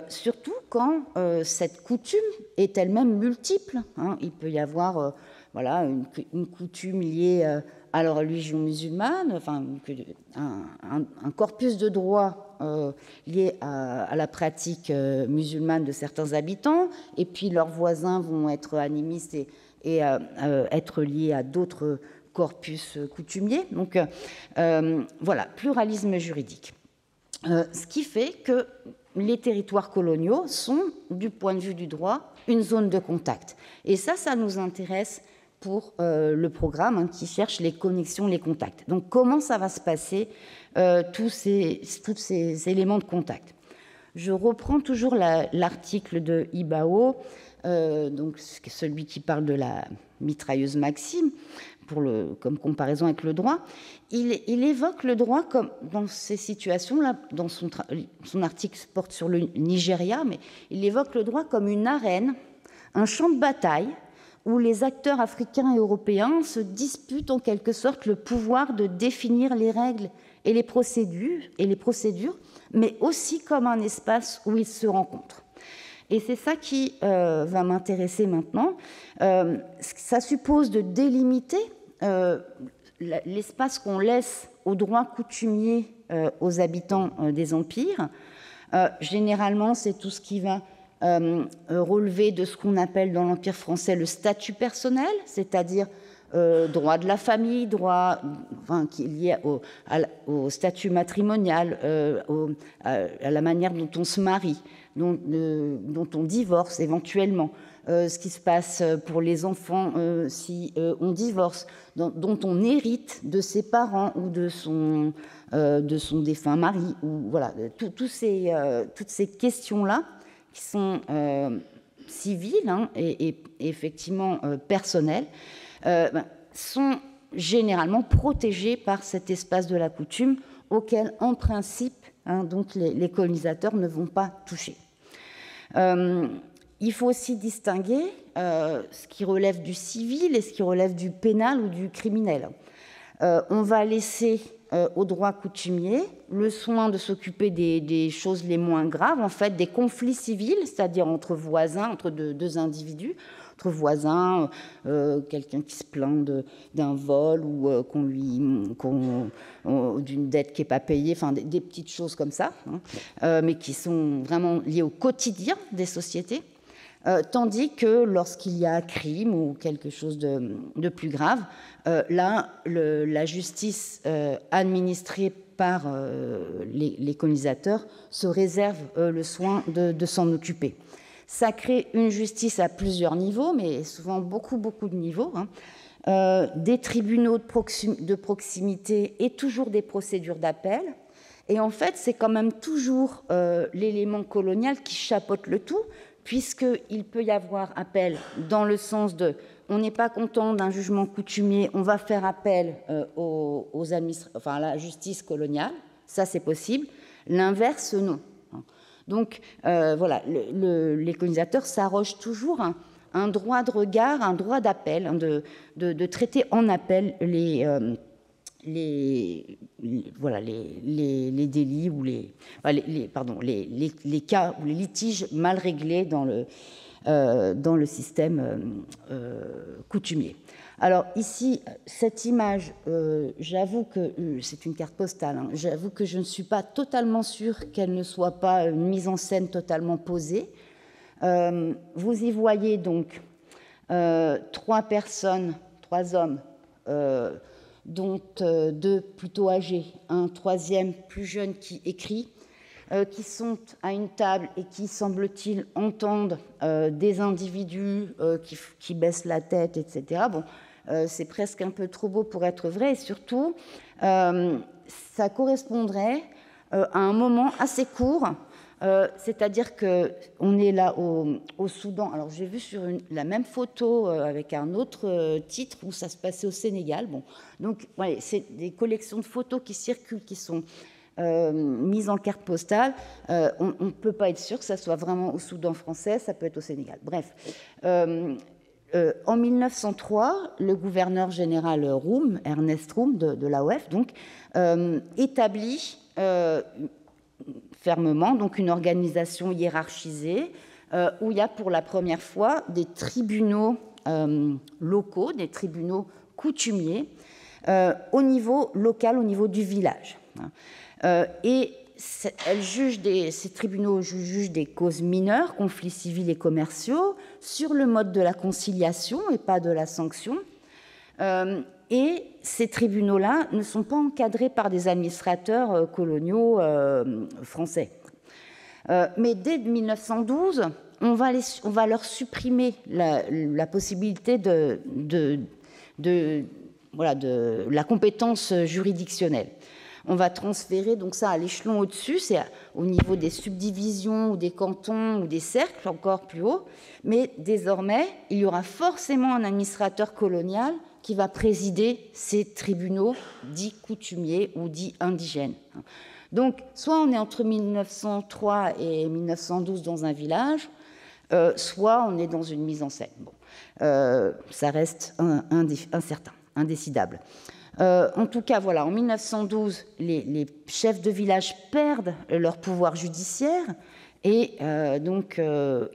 Surtout quand cette coutume est elle-même multiple. Il peut y avoir une coutume liée à la religion musulmane, un corpus de droit lié à la pratique musulmane de certains habitants, et puis leurs voisins vont être animistes et être liés à d'autres corpus coutumiers. Donc voilà, pluralisme juridique. Ce qui fait que les territoires coloniaux sont, du point de vue du droit, une zone de contact. Et ça nous intéresse pour le programme qui cherche les connexions, les contacts. Donc, comment ça va se passer, tous ces éléments de contact ? Je reprends toujours l'article de Ibao, donc celui qui parle de la mitrailleuse Maxime, comme comparaison avec le droit. Il évoque le droit comme, dans ces situations-là, dans son article porte sur le Nigeria, mais il évoque le droit comme une arène, un champ de bataille, où les acteurs africains et européens se disputent en quelque sorte le pouvoir de définir les règles et les procédures, mais aussi comme un espace où ils se rencontrent. Et c'est ça qui va m'intéresser maintenant. Ça suppose de délimiter l'espace qu'on laisse aux droits coutumiers aux habitants des empires. Généralement, c'est tout ce qui va relever de ce qu'on appelle dans l'Empire français le statut personnel, c'est-à-dire droit de la famille, droit qui est lié au statut matrimonial, à la manière dont on se marie, dont on divorce éventuellement, ce qui se passe pour les enfants si on divorce, dont on hérite de ses parents ou de son défunt mari, ou voilà, toutes ces questions-là qui sont civiles et effectivement personnelles, sont généralement protégées par cet espace de la coutume auquel, en principe, donc les colonisateurs ne vont pas toucher. Il faut aussi distinguer ce qui relève du civil et ce qui relève du pénal ou du criminel. On va laisser au droit coutumier le soin de s'occuper des choses les moins graves, en fait, des conflits civils, c'est-à-dire entre voisins, entre deux individus. entre voisins, quelqu'un qui se plaint d'un vol ou d'une dette qui n'est pas payée, enfin des petites choses comme ça, hein, mais qui sont vraiment liées au quotidien des sociétés. Tandis que lorsqu'il y a crime ou quelque chose de plus grave, là, la justice administrée par les colonisateurs se réserve le soin de s'en occuper. Ça crée une justice à plusieurs niveaux, mais souvent beaucoup de niveaux, hein. Des tribunaux de proximité et toujours des procédures d'appel. Et en fait, c'est quand même toujours l'élément colonial qui chapeaute le tout, puisqu'il peut y avoir appel dans le sens de on n'est pas content d'un jugement coutumier, on va faire appel à la justice coloniale, ça c'est possible, l'inverse non. Donc voilà, les colonisateurs s'arrogent toujours un droit de regard, un droit d'appel, hein, de traiter en appel les délits ou les cas ou les litiges mal réglés dans le système coutumier. Alors ici, cette image, j'avoue que c'est une carte postale, hein, j'avoue que je ne suis pas totalement sûre qu'elle ne soit pas une mise en scène totalement posée. Vous y voyez donc 3 personnes, 3 hommes, dont 2 plutôt âgés, un 3e plus jeune qui écrit, qui sont à une table et qui, semble-t-il, entendent des individus qui baissent la tête, etc. Bon, c'est presque un peu trop beau pour être vrai, et surtout, ça correspondrait à un moment assez court, c'est-à-dire qu'on est là au Soudan. Alors, j'ai vu sur la même photo avec un autre titre où ça se passait au Sénégal. Bon, donc, ouais, c'est des collections de photos qui circulent, qui sont mises en carte postale. On ne peut pas être sûr que ça soit vraiment au Soudan français, ça peut être au Sénégal. Bref. En 1903, le gouverneur général Roume, Ernest Roume de l'AOF, donc, établit fermement donc une organisation hiérarchisée où il y a pour la première fois des tribunaux locaux, des tribunaux coutumiers au niveau local, au niveau du village. Et ces tribunaux jugent des causes mineures, conflits civils et commerciaux, sur le mode de la conciliation et pas de la sanction. Et ces tribunaux-là ne sont pas encadrés par des administrateurs coloniaux français. Mais dès 1912, on va leur supprimer la possibilité de la compétence juridictionnelle. On va transférer donc ça à l'échelon au-dessus, c'est au niveau des subdivisions ou des cantons ou des cercles, encore plus haut. Mais désormais, il y aura forcément un administrateur colonial qui va présider ces tribunaux dits coutumiers ou dits indigènes. Donc, soit on est entre 1903 et 1912 dans un village, soit on est dans une mise en scène. Bon, ça reste incertain, indécidable. En tout cas, voilà, en 1912, les chefs de village perdent leur pouvoir judiciaire et donc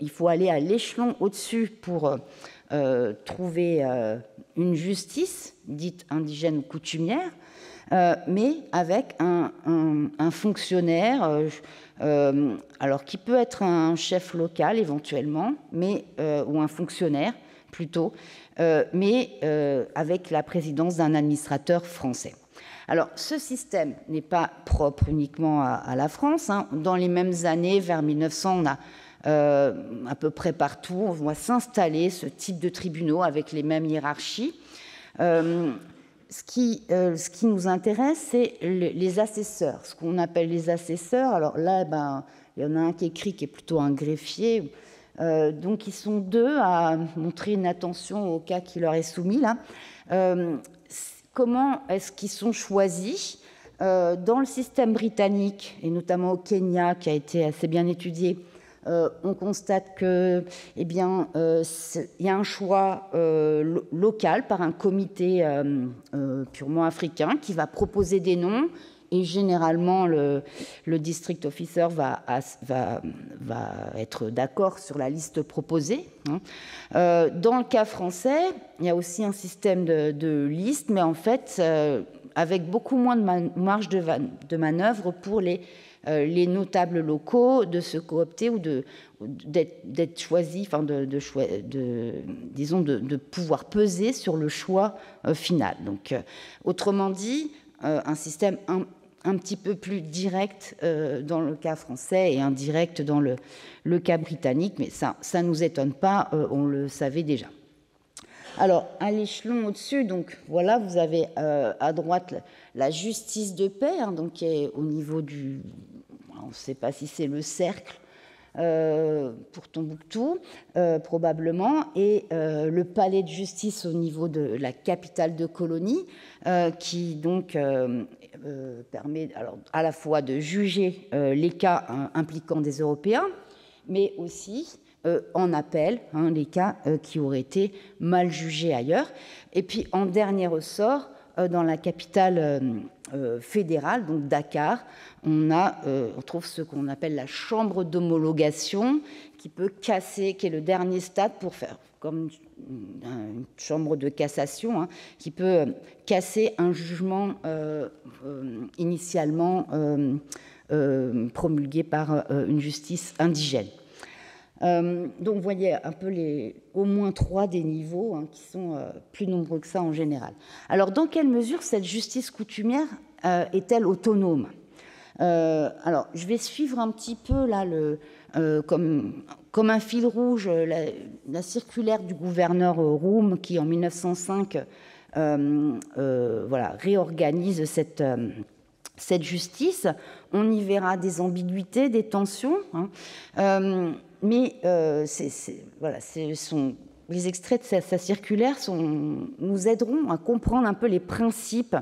il faut aller à l'échelon au-dessus pour trouver une justice dite indigène ou coutumière, mais avec un fonctionnaire, alors qui peut être un chef local éventuellement, mais ou un fonctionnaire plutôt, mais avec la présidence d'un administrateur français. Alors, ce système n'est pas propre uniquement à la France, hein. Dans les mêmes années, vers 1900, on a à peu près partout, on voit s'installer ce type de tribunaux avec les mêmes hiérarchies. Ce qui nous intéresse, c'est les assesseurs, ce qu'on appelle les assesseurs. Alors là, il y en a un qui écrit, qui est plutôt un greffier. Donc, ils sont 2 à montrer une attention au cas qui leur est soumis. Là. Comment est-ce qu'ils sont choisis ? Dans le système britannique, et notamment au Kenya, qui a été assez bien étudié, on constate que, il y a un choix local par un comité purement africain qui va proposer des noms, et généralement, le district officer va être d'accord sur la liste proposée. Dans le cas français, il y a aussi un système de liste, mais en fait, avec beaucoup moins de marge de manœuvre pour les notables locaux de se coopter ou d'être choisis, enfin disons de pouvoir peser sur le choix final. Donc, autrement dit, un système un petit peu plus direct dans le cas français et indirect dans le cas britannique, mais ça ne nous étonne pas, on le savait déjà. Alors, à l'échelon au-dessus, donc voilà, vous avez à droite la justice de paix, hein, donc qui est au niveau du, on ne sait pas si c'est le cercle pour Tombouctou, probablement, et le palais de justice au niveau de la capitale de colonie, qui donc permet alors, à la fois de juger les cas impliquant des Européens, mais aussi en appel, hein, les cas qui auraient été mal jugés ailleurs. Et puis, en dernier ressort, dans la capitale fédérale, donc Dakar, on trouve ce qu'on appelle la chambre d'homologation, qui peut casser, qui est le dernier stade pour faire comme une chambre de cassation, hein, qui peut casser un jugement initialement promulgué par une justice indigène. Donc, vous voyez un peu au moins 3 des niveaux, hein, qui sont plus nombreux que ça en général. Alors, dans quelle mesure cette justice coutumière est-elle autonome ? Alors, je vais suivre un petit peu là comme un fil rouge la circulaire du gouverneur Roum qui, en 1905, réorganise cette justice. On y verra des ambiguïtés, des tensions, hein. Mais les extraits de sa circulaire nous aideront à comprendre un peu les principes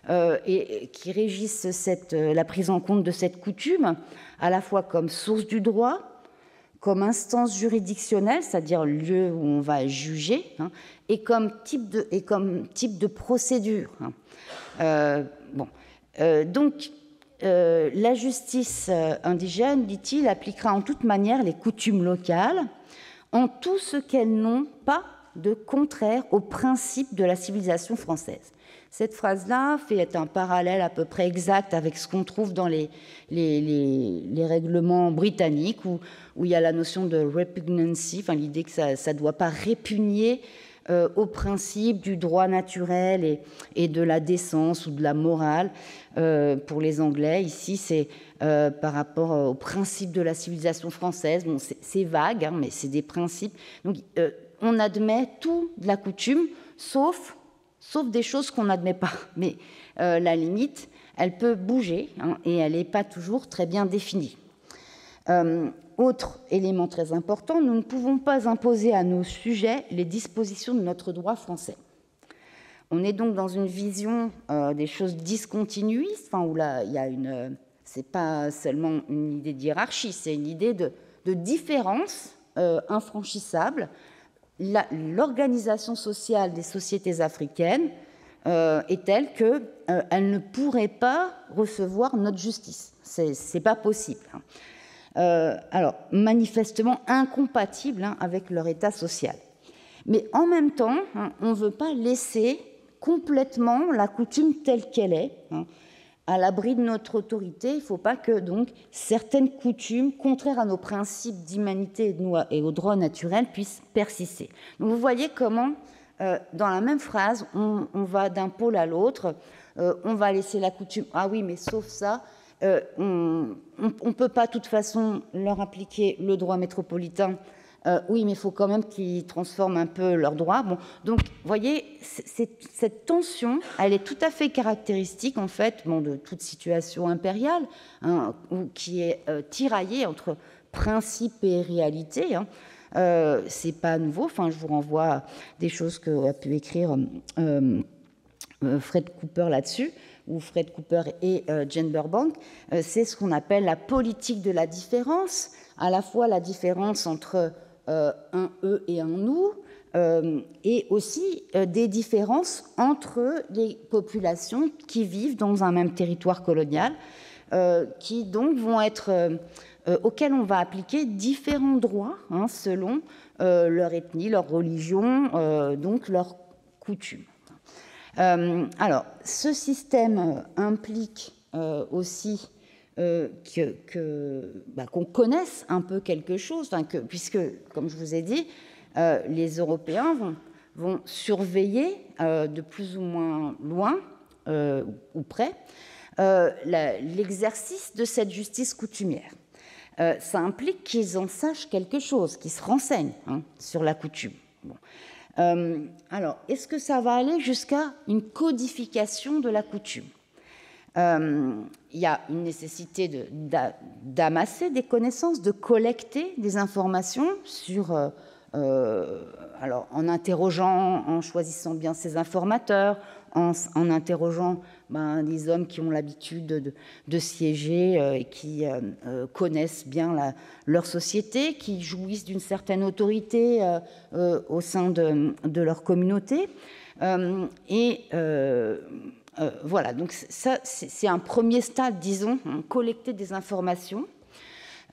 qui régissent la prise en compte de cette coutume, à la fois comme source du droit, comme instance juridictionnelle, c'est-à-dire lieu où on va juger, hein, et comme type de procédure. Hein. Donc, la justice indigène, dit-il, appliquera en toute manière les coutumes locales en tout ce qu'elles n'ont pas de contraire aux principes de la civilisation française. Cette phrase-là fait un parallèle à peu près exact avec ce qu'on trouve dans les règlements britanniques où il y a la notion de repugnancy, enfin l'idée que ça ne doit pas répugner au principe du droit naturel et de la décence ou de la morale. Pour les Anglais, ici, c'est par rapport au principe de la civilisation française. Bon, c'est vague, hein, mais c'est des principes. Donc, on admet tout de la coutume, sauf des choses qu'on n'admet pas. Mais la limite, elle peut bouger, hein, et elle n'est pas toujours très bien définie. Autre élément très important, nous ne pouvons pas imposer à nos sujets les dispositions de notre droit français. On est donc dans une vision des choses discontinuistes, enfin, où là, il y a c'est pas seulement une idée de hiérarchie, c'est une idée de différence infranchissable. L'organisation sociale des sociétés africaines est telle qu'elle ne pourrait pas recevoir notre justice. C'est pas possible. Alors, manifestement incompatible, hein, avec leur état social. Mais en même temps, hein, on ne veut pas laisser complètement la coutume telle qu'elle est, hein, à l'abri de notre autorité. Il ne faut pas que donc certaines coutumes, contraires à nos principes d'humanité et au droit naturel, puissent persister. Donc vous voyez comment, dans la même phrase, on va d'un pôle à l'autre. On va laisser la coutume. Ah oui, mais sauf ça. On ne peut pas, de toute façon, leur appliquer le droit métropolitain. Oui, mais il faut quand même qu'ils transforment un peu leur droit. Bon, donc, vous voyez, cette tension, elle est tout à fait caractéristique, en fait, de toute situation impériale, hein, qui est tiraillée entre principe et réalité. Hein. C'est pas nouveau. Enfin, je vous renvoie à des choses qu'a pu écrire Fred Cooper là-dessus, ou Fred Cooper et Jane Burbank. C'est ce qu'on appelle la politique de la différence, à la fois la différence entre un eux et un nous, et aussi des différences entre les populations qui vivent dans un même territoire colonial, qui donc vont être, auxquelles on va appliquer différents droits selon leur ethnie, leur religion, donc leurs coutumes. Alors, ce système implique aussi qu'on connaisse un peu quelque chose, puisque, comme je vous ai dit, les Européens vont surveiller de plus ou moins loin ou près l'exercice de cette justice coutumière. Ça implique qu'ils en sachent quelque chose, qu'ils se renseignent sur la coutume. Bon. Alors, est-ce que ça va aller jusqu'à une codification de la coutume ? Il y a une nécessité d'amasser des connaissances, de collecter des informations sur, alors, en interrogeant, en choisissant bien ses informateurs, en interrogeant des hommes qui ont l'habitude de siéger et qui connaissent bien leur société, qui jouissent d'une certaine autorité au sein de leur communauté. Voilà, donc ça, c'est un premier stade, disons, collecter des informations.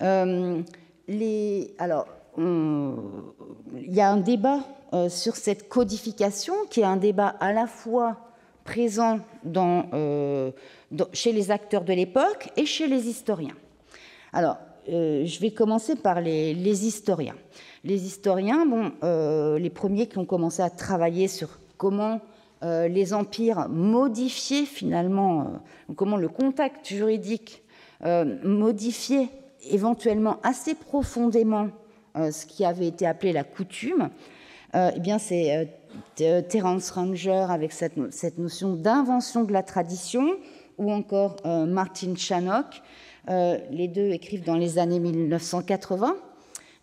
Alors, il y a un débat sur cette codification, qui est un débat à la fois présent chez les acteurs de l'époque et chez les historiens. Alors, je vais commencer par les historiens. Les historiens, les premiers qui ont commencé à travailler sur comment les empires modifiaient finalement, comment le contact juridique modifiait éventuellement assez profondément ce qui avait été appelé la coutume, eh bien c'est Terence Ranger avec cette notion d'invention de la tradition, ou encore Martin Shannock. Les deux écrivent dans les années 1980,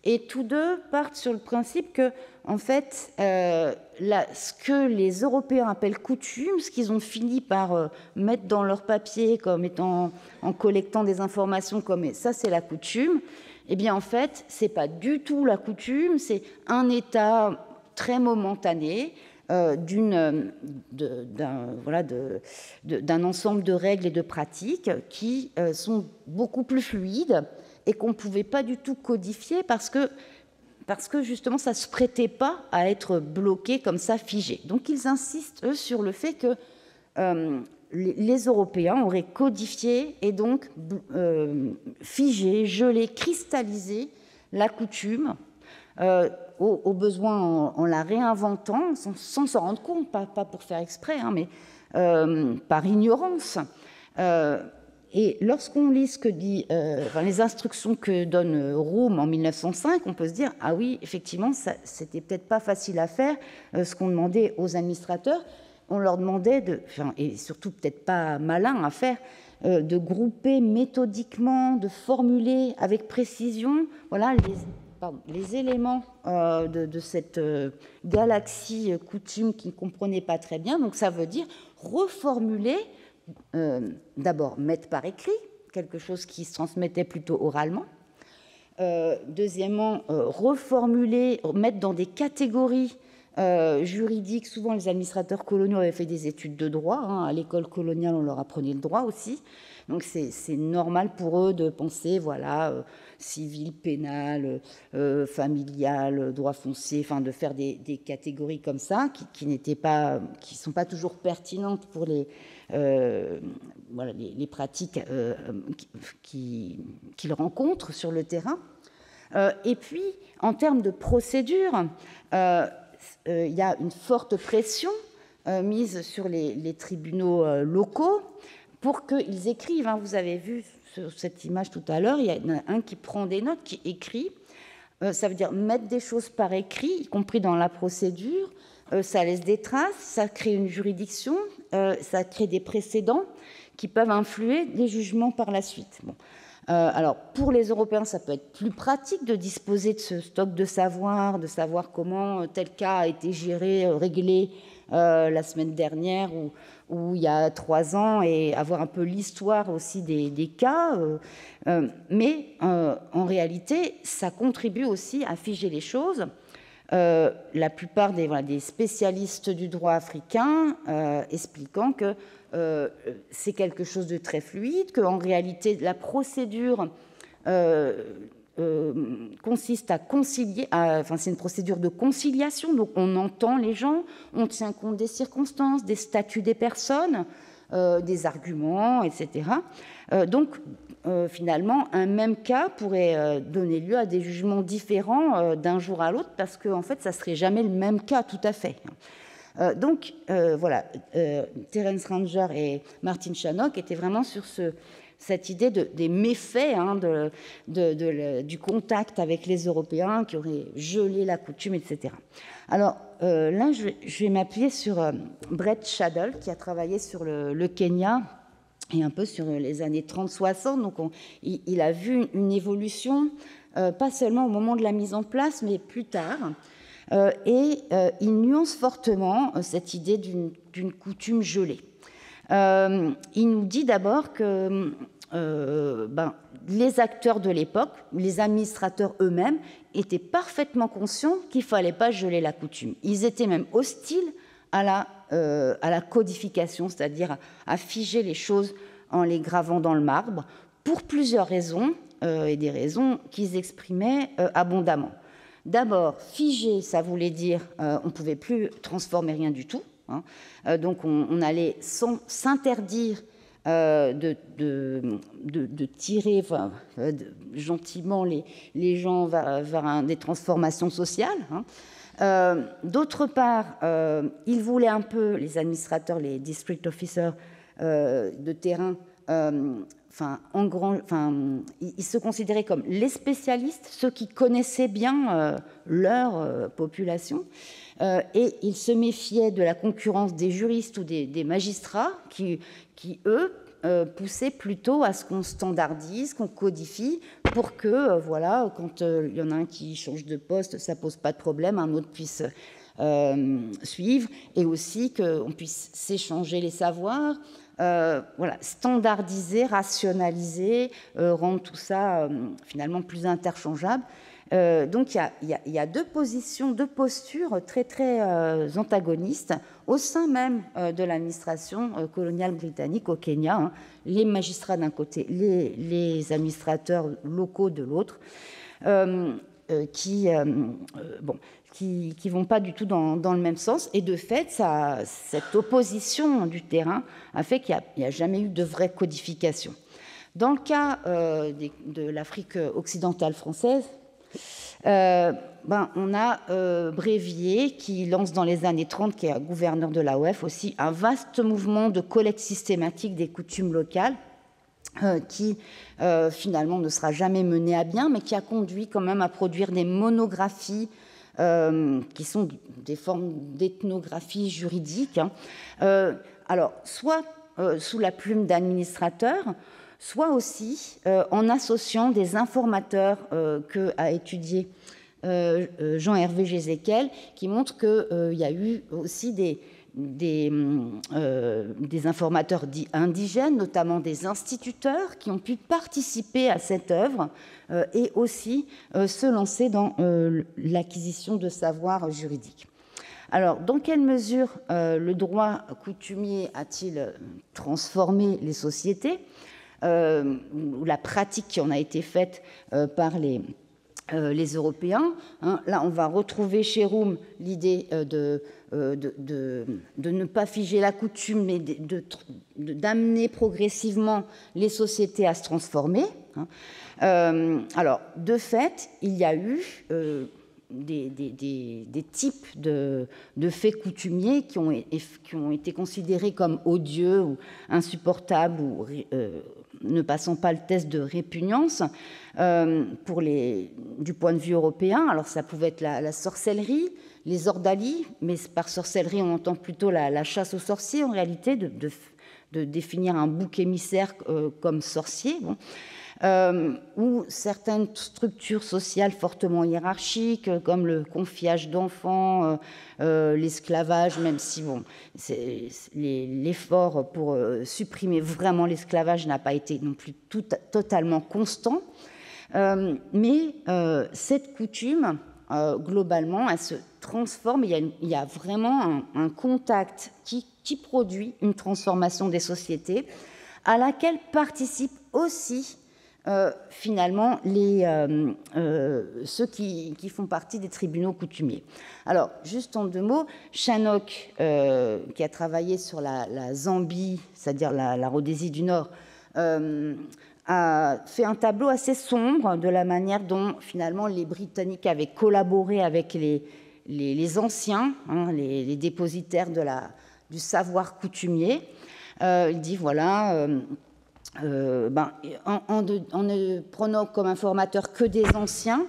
et tous deux partent sur le principe que, en fait, ce que les Européens appellent coutume, ce qu'ils ont fini par mettre dans leur papier comme étant, en collectant des informations comme ça c'est la coutume, eh bien en fait c'est pas du tout la coutume, c'est un état très momentané d'un ensemble de règles et de pratiques qui sont beaucoup plus fluides et qu'on ne pouvait pas du tout codifier parce que justement ça ne se prêtait pas à être bloqué comme ça, figé. Donc ils insistent, eux, sur le fait que les Européens auraient codifié et donc figé, gelé, cristallisé la coutume, au besoin en la réinventant, sans s'en rendre compte, pas pour faire exprès, mais par ignorance. Et lorsqu'on lit ce que dit, les instructions que donne Rome en 1905, on peut se dire, ah oui, effectivement, c'était peut-être pas facile à faire, ce qu'on demandait aux administrateurs. On leur demandait, et surtout peut-être pas malin à faire, de grouper méthodiquement, de formuler avec précision, voilà, les éléments de cette galaxie coutume qu'ils ne comprenaient pas très bien. Donc ça veut dire reformuler, d'abord mettre par écrit, quelque chose qui se transmettait plutôt oralement. Deuxièmement, reformuler, mettre dans des catégories juridiques. Souvent, les administrateurs coloniaux avaient fait des études de droit. À l'école coloniale, on leur apprenait le droit aussi. Donc, c'est normal pour eux de penser, voilà, civil, pénal, familial, droit foncier, enfin, de faire des catégories comme ça qui sont pas toujours pertinentes pour les pratiques qu'ils rencontrent sur le terrain. Et puis, en termes de procédure, il y a une forte pression mise sur les tribunaux locaux pour qu'ils écrivent. Vous avez vu sur cette image tout à l'heure, il y en a un qui prend des notes, qui écrit. Ça veut dire mettre des choses par écrit, y compris dans la procédure. Ça laisse des traces, ça crée une juridiction, ça crée des précédents qui peuvent influer les jugements par la suite. Bon. Alors, pour les Européens, ça peut être plus pratique de disposer de ce stock de savoir comment tel cas a été géré, réglé la semaine dernière ou il y a 3 ans, et avoir un peu l'histoire aussi des cas. Mais en réalité, ça contribue aussi à figer les choses. la plupart des spécialistes du droit africain expliquant que c'est quelque chose de très fluide, qu'en réalité la procédure consiste à concilier, c'est une procédure de conciliation, donc on entend les gens, on tient compte des circonstances, des statuts des personnes, des arguments, etc. Donc, finalement, un même cas pourrait donner lieu à des jugements différents d'un jour à l'autre, parce qu'en fait, ça ne serait jamais le même cas tout à fait. Donc, voilà, Terence Ranger et Martin Shannock étaient vraiment sur cette idée des méfaits du contact avec les Européens qui auraient gelé la coutume, etc. Alors, là, je vais m'appuyer sur Brett Shadle, qui a travaillé sur le Kenya et un peu sur les années 30-60. Donc, il a vu une évolution, pas seulement au moment de la mise en place, mais plus tard. Et il nuance fortement cette idée d'une coutume gelée. Il nous dit d'abord que les acteurs de l'époque, les administrateurs eux-mêmes, étaient parfaitement conscients qu'il ne fallait pas geler la coutume. Ils étaient même hostiles à la codification, c'est-à-dire à figer les choses en les gravant dans le marbre, pour plusieurs raisons, et des raisons qu'ils exprimaient abondamment. D'abord, figer, ça voulait dire on ne pouvait plus transformer rien du tout. Donc on allait s'interdire de tirer gentiment les gens vers des transformations sociales. D'autre part, ils voulaient un peu, les administrateurs, les district officers de terrain, ils se considéraient comme les spécialistes, ceux qui connaissaient bien leur population, et ils se méfiaient de la concurrence des juristes ou des magistrats qui eux, poussaient plutôt à ce qu'on standardise, qu'on codifie, pour que, quand il y en a un qui change de poste, ça ne pose pas de problème, un autre puisse suivre, et aussi qu'on puisse s'échanger les savoirs, standardiser, rationaliser, rendre tout ça finalement plus interchangeable. Donc il y a deux postures très très antagonistes au sein même de l'administration coloniale britannique au Kenya, les magistrats d'un côté, les administrateurs locaux de l'autre, qui vont pas du tout dans le même sens. Et de fait, cette opposition du terrain a fait qu'il n'y a jamais eu de vraie codification. Dans le cas de l'Afrique occidentale française, on a Brévier qui lance dans les années 30, qui est gouverneur de l'AOF aussi, un vaste mouvement de collecte systématique des coutumes locales qui finalement ne sera jamais mené à bien, mais qui a conduit quand même à produire des monographies qui sont des formes d'ethnographie juridique. Alors, soit sous la plume d'administrateurs, soit aussi en associant des informateurs qu'a étudié Jean-Hervé Gézéquel, qui montre qu'il y a eu aussi des informateurs dits indigènes, notamment des instituteurs, qui ont pu participer à cette œuvre et aussi se lancer dans l'acquisition de savoirs juridiques. Alors, dans quelle mesure le droit coutumier a-t-il transformé les sociétés, ou la pratique qui en a été faite par les Européens, Là, on va retrouver chez Room l'idée de ne pas figer la coutume, mais d'amener progressivement les sociétés à se transformer. Alors, de fait, il y a eu des types de faits coutumiers qui ont été considérés comme odieux ou insupportables ou ne passant pas le test de répugnance du point de vue européen. Alors ça pouvait être la sorcellerie, les ordalies, mais par sorcellerie on entend plutôt la chasse aux sorciers en réalité, de définir un bouc émissaire comme sorcier. Ou certaines structures sociales fortement hiérarchiques, comme le confiage d'enfants, l'esclavage, même si l'effort pour supprimer vraiment l'esclavage n'a pas été non plus totalement constant. Mais cette coutume, globalement, elle se transforme. Il y a vraiment un contact qui produit une transformation des sociétés à laquelle participent aussi finalement ceux qui font partie des tribunaux coutumiers. Alors, juste en 2 mots, Shanok, qui a travaillé sur la Zambie, c'est-à-dire la Rhodésie du Nord, a fait un tableau assez sombre de la manière dont finalement les Britanniques avaient collaboré avec les anciens, hein, les dépositaires du savoir coutumier. Il dit, voilà, en ne prenant comme informateurs que des anciens,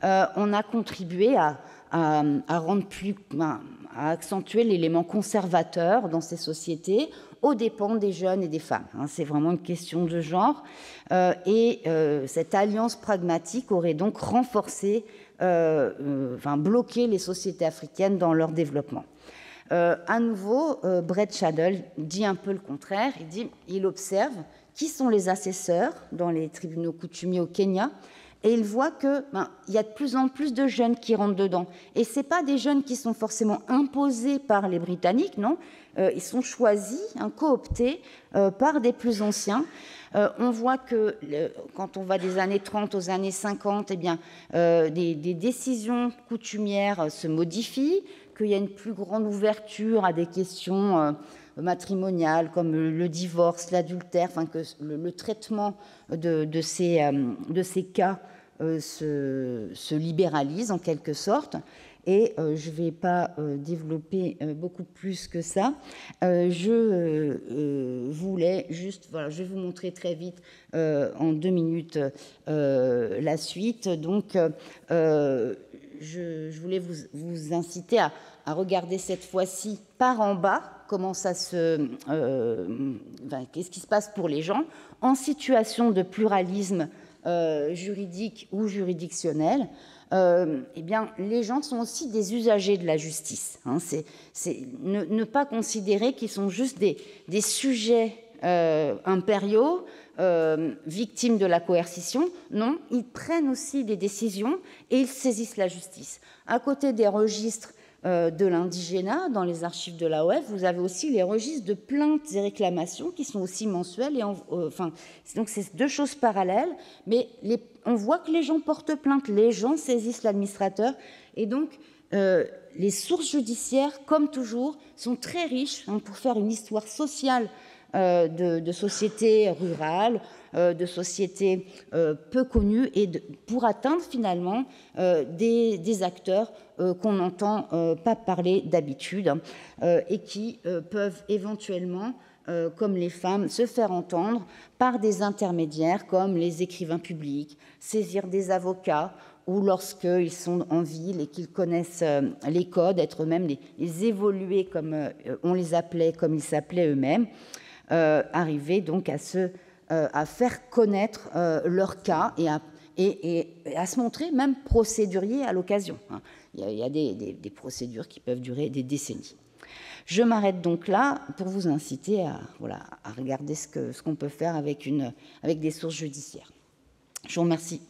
on a contribué à accentuer l'élément conservateur dans ces sociétés aux dépens des jeunes et des femmes. C'est vraiment une question de genre. Cette alliance pragmatique aurait donc renforcé, bloqué les sociétés africaines dans leur développement. À nouveau, Brett Shadle dit un peu le contraire. Il observe qui sont les assesseurs dans les tribunaux coutumiers au Kenya, et il voit qu'il y a de plus en plus de jeunes qui rentrent dedans. Et ce n'est pas des jeunes qui sont forcément imposés par les Britanniques, non. Ils sont choisis, cooptés par des plus anciens. On voit que quand on va des années 30 aux années 50, des décisions coutumières se modifient, qu'il y a une plus grande ouverture à des questions matrimoniales comme le divorce, l'adultère, que le traitement de ces cas se libéralise en quelque sorte. Et je ne vais pas développer beaucoup plus que ça. Je voulais juste, voilà, je vais vous montrer très vite en 2 minutes la suite. Donc, je voulais vous inciter à regarder cette fois-ci par en bas comment ça qu'est-ce qui se passe pour les gens en situation de pluralisme juridique ou juridictionnel. Les gens sont aussi des usagers de la justice. Ne pas considérer qu'ils sont juste des sujets impériaux, victimes de la coercition. Non, ils prennent aussi des décisions et ils saisissent la justice. À côté des registres de l'indigénat, dans les archives de l'AOF, vous avez aussi les registres de plaintes et réclamations qui sont aussi mensuels. Donc c'est 2 choses parallèles, mais on voit que les gens portent plainte, les gens saisissent l'administrateur, et donc les sources judiciaires, comme toujours, sont très riches pour faire une histoire sociale de sociétés rurales, de sociétés peu connues, et pour atteindre finalement des acteurs qu'on n'entend pas parler d'habitude, et qui peuvent éventuellement, comme les femmes, se faire entendre par des intermédiaires comme les écrivains publics, saisir des avocats, ou lorsqu'ils sont en ville et qu'ils connaissent les codes, être eux-mêmes les évolués, comme on les appelait, comme ils s'appelaient eux-mêmes, arriver donc à faire connaître leur cas et à se montrer même procédurier à l'occasion. Il y a des procédures qui peuvent durer des décennies. Je m'arrête donc là pour vous inciter à regarder ce qu'on peut faire avec des sources judiciaires. Je vous remercie.